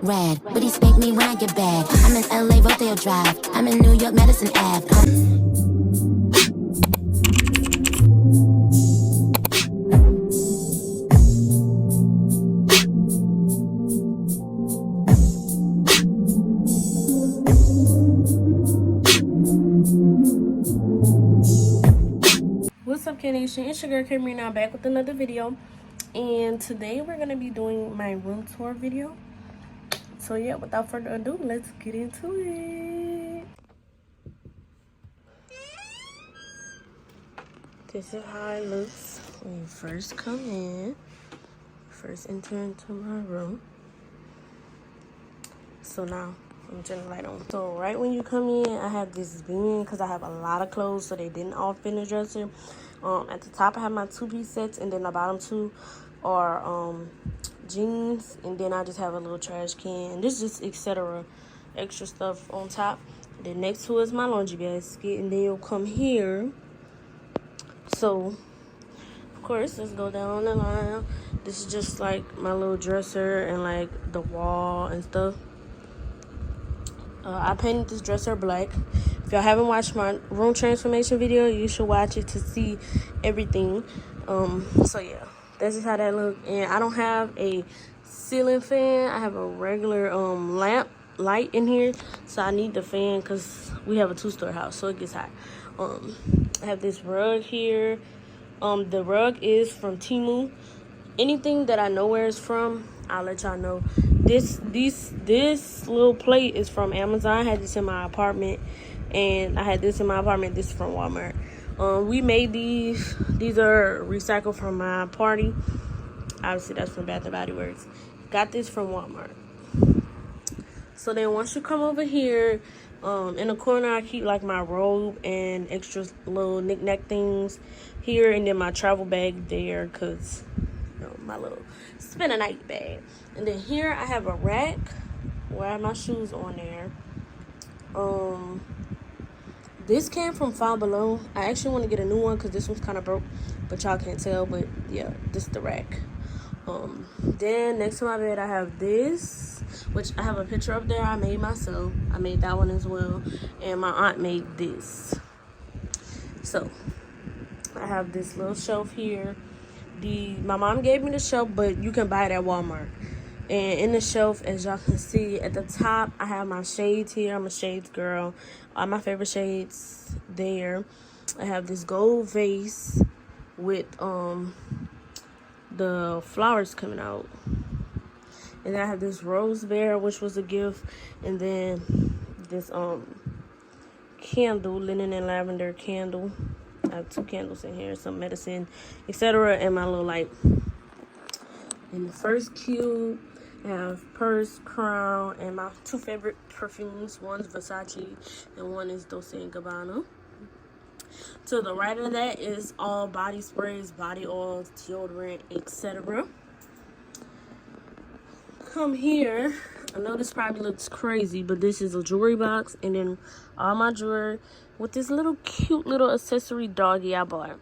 rad. But he spank me when I get back. I'm in LA, Rodeo Drive. I'm in New York, Madison Ave. What's up, K-Nation? It's your girl Cameron, now back with another video. And today we're going to be doing my room tour video. So yeah, without further ado, let's get into it. This is how it looks when you first come in. First enter into my room. So now, I'm turning the light on. So right when you come in, I have this bin because I have a lot of clothes, so they didn't all fit in the dresser. At the top, I have my two-piece sets, and then the bottom two are jeans, and then I just have a little trash can. This is just etc. extra stuff on top. Then next to it is my laundry basket, and then you'll come here. So, of course, let's go down the line. This is just like my little dresser and like the wall and stuff. I painted this dresser black. If y'all haven't watched my room transformation video, you should watch it to see everything. So yeah, that's just how that look. And I don't have a ceiling fan. I have a regular light in here, so I need the fan because we have a two-story house, so it gets hot. I have this rug here. The rug is from Temu. Anything that I know where it's from, I'll let y'all know. This little plate is from Amazon. I had this in my apartment, and I had this in my apartment. This is from Walmart. We made these. These are recycled from my party. Obviously, that's from Bath & Body Works. Got this from Walmart. So then once you come over here, in the corner, I keep like my robe and extra little knick-knack things here, and then my travel bag there, because my little spend a night bag. And then here I have a rack where I have my shoes on there. This came from Five Below. I actually want to get a new one because this one's kind of broke, but y'all can't tell. But yeah, this is the rack. Then next to my bed I have this, which I have a picture up there I made myself. I made that one as well, and my aunt made this. So I have this little shelf here. My mom gave me the shelf, but you can buy it at Walmart. And in the shelf, as y'all can see at the top, I have my shades here. I'm a shades girl. All my favorite shades there. I have this gold vase with the flowers coming out. And then I have this rose bear, which was a gift. And then this candle, linen and lavender candle. I have 2 candles in here, some medicine, etc., and my little light. In the first cube, I have purse, crown, and my 2 favorite perfumes. One's Versace, and one is Dolce & Gabbana. To the right of that is all body sprays, body oils, deodorant, etc. Come here. I know this probably looks crazy, but this is a jewelry box, and then all my jewelry with this little cute little accessory doggy I bought.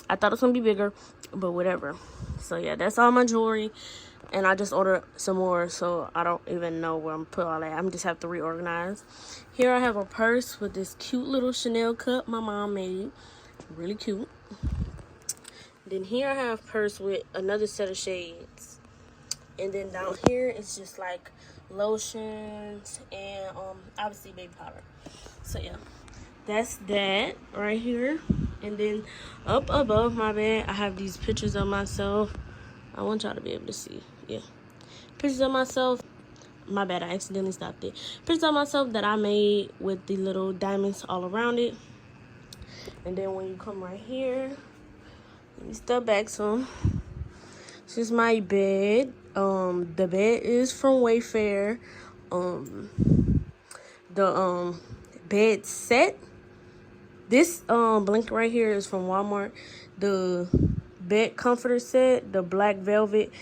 I thought it was gonna be bigger, but whatever. So yeah, that's all my jewelry, and I just ordered some more, so I don't even know where I'm gonna put all that. I'm just have to reorganize. Here I have a purse with this cute little Chanel cup my mom made, really cute. Then here I have a purse with another set of shades, and then down here it's just like lotions and obviously baby powder. So yeah, that's that right here. And then up above my bed I have these pictures of myself. I want y'all to be able to see. Yeah, pictures of myself. My bad, I accidentally stopped it. Pictures of myself that I made with the little diamonds all around it. And then when you come right here, let me step back some. This is my bed. The bed is from Wayfair. The bed set, this blanket right here is from Walmart. The bed comforter set, the black velvet,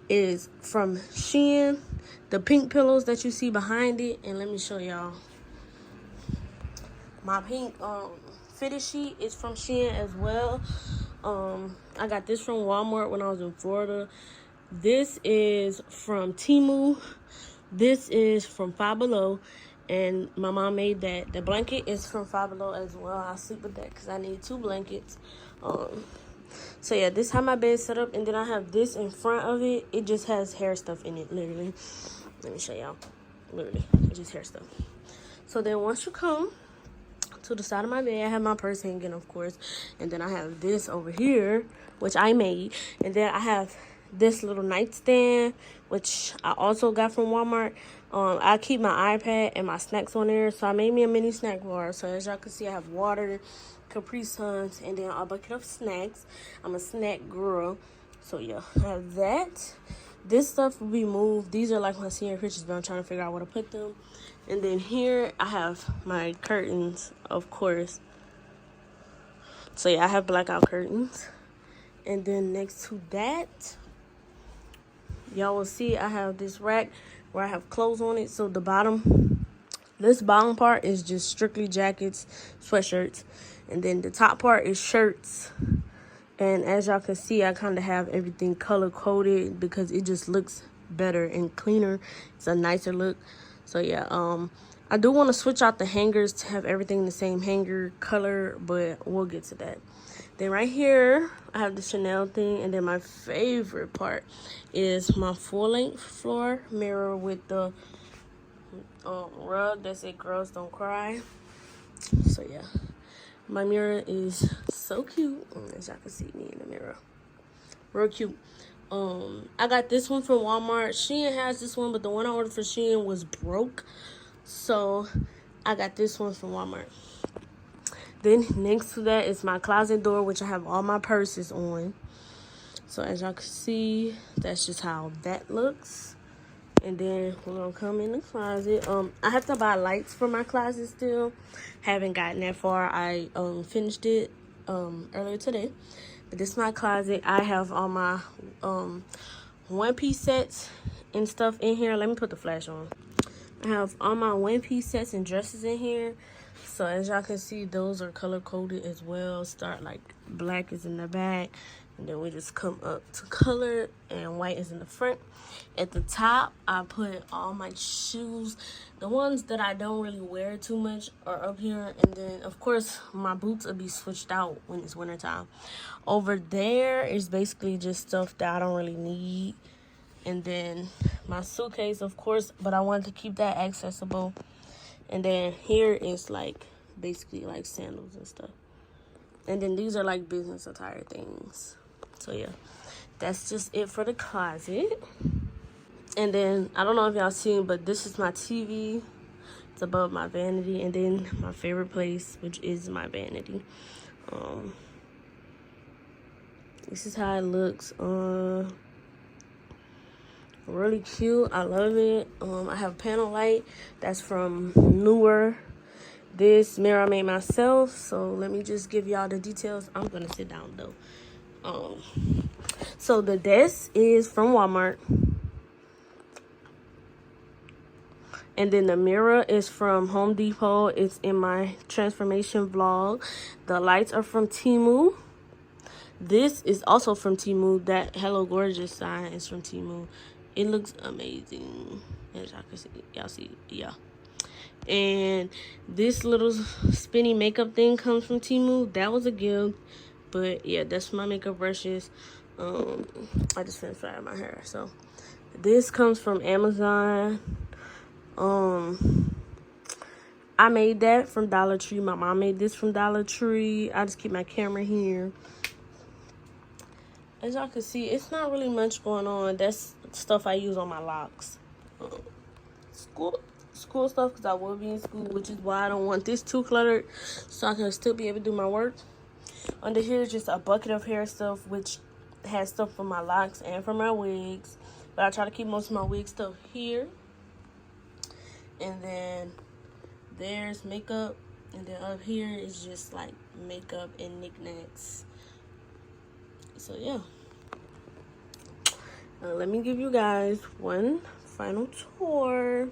is from Shein. The pink pillows that you see behind it, and let me show y'all. My pink fitted sheet is from Shein as well. I got this from Walmart when I was in Florida. This is from Temu. This is from Five Below, and my mom made that. The blanket is from Five Below as well. I'll sleep with that because I need 2 blankets. So yeah, this is how my bed's set up, and then I have this in front of it. It just has hair stuff in it, literally. Let me show y'all. Literally, it's just hair stuff. So then once you come to the side of my bed, I have my purse hanging, of course, and then I have this over here, which I made, and then I have this little nightstand, which I also got from Walmart. I keep my iPad and my snacks on there, so I made me a mini snack bar. So as y'all can see, I have water, Capri Suns, and then a bucket of snacks. I'm a snack girl, so yeah, I have that. This stuff will be moved. These are like my senior pictures, but I'm trying to figure out where to put them. And then here I have my curtains, of course. So yeah, I have blackout curtains. And then next to that, y'all will see I have this rack where I have clothes on it. So this bottom part is just strictly jackets, sweatshirts. And then the top part is shirts. And as y'all can see, I kind of have everything color coded because it just looks better and cleaner. It's a nicer look. So yeah, I do want to switch out the hangers to have everything the same hanger color, but we'll get to that. Then right here, I have the Chanel thing, and then my favorite part is my full-length floor mirror with the rug that said "Girls Don't Cry." So yeah, my mirror is so cute, as y'all can see me in the mirror. Real cute. I got this one from Walmart. Shein has this one, but the one I ordered for Shein was broke, so I got this one from Walmart. Then next to that is my closet door, which I have all my purses on. So as y'all can see, that's just how that looks. And then we're gonna come in the closet. I have to buy lights for my closet still. Haven't gotten that far. I finished it earlier today. But this is my closet. I have all my one-piece sets and stuff in here. Let me put the flash on. I have all my one-piece sets and dresses in here. So as y'all can see, those are color-coded as well. Start like black is in the back, and then we just come up to color, and white is in the front. At the top, I put all my shoes. The ones that I don't really wear too much are up here. And then, of course, my boots will be switched out when it's wintertime. Over there is basically just stuff that I don't really need. And then my suitcase, of course, but I wanted to keep that accessible. And then here is like basically like sandals and stuff. And then these are like business attire things. So yeah, that's just it for the closet. And then I don't know if y'all seen, but this is my TV. It's above my vanity. And then my favorite place, which is my vanity. This is how it looks. Really cute. I love it. I have a panel light that's from Newer. This mirror I made myself, so let me just give y'all the details. I'm gonna sit down though. So the desk is from Walmart, and then the mirror is from Home Depot. It's in my transformation vlog. The lights are from Temu. This is also from Temu. That Hello Gorgeous sign is from Temu. It looks amazing, as y'all can see. Y'all see, yeah. And this little spinny makeup thing comes from Temu. That was a gift, but yeah, that's my makeup brushes. I just finished drying my hair. So this comes from Amazon. I made that from Dollar Tree. My mom made this from Dollar Tree. I just keep my camera here. As y'all can see, it's not really much going on. That's stuff I use on my locks. School stuff, because I will be in school, which is why I don't want this too cluttered, so I can still be able to do my work. Under here is just a bucket of hair stuff, which has stuff for my locks and for my wigs. But I try to keep most of my wig stuff here. And then there's makeup. And then up here is just like makeup and knickknacks. So yeah, let me give you guys one final tour.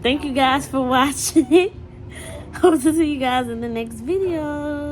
thank you guys for watching. Hope to see you guys in the next video.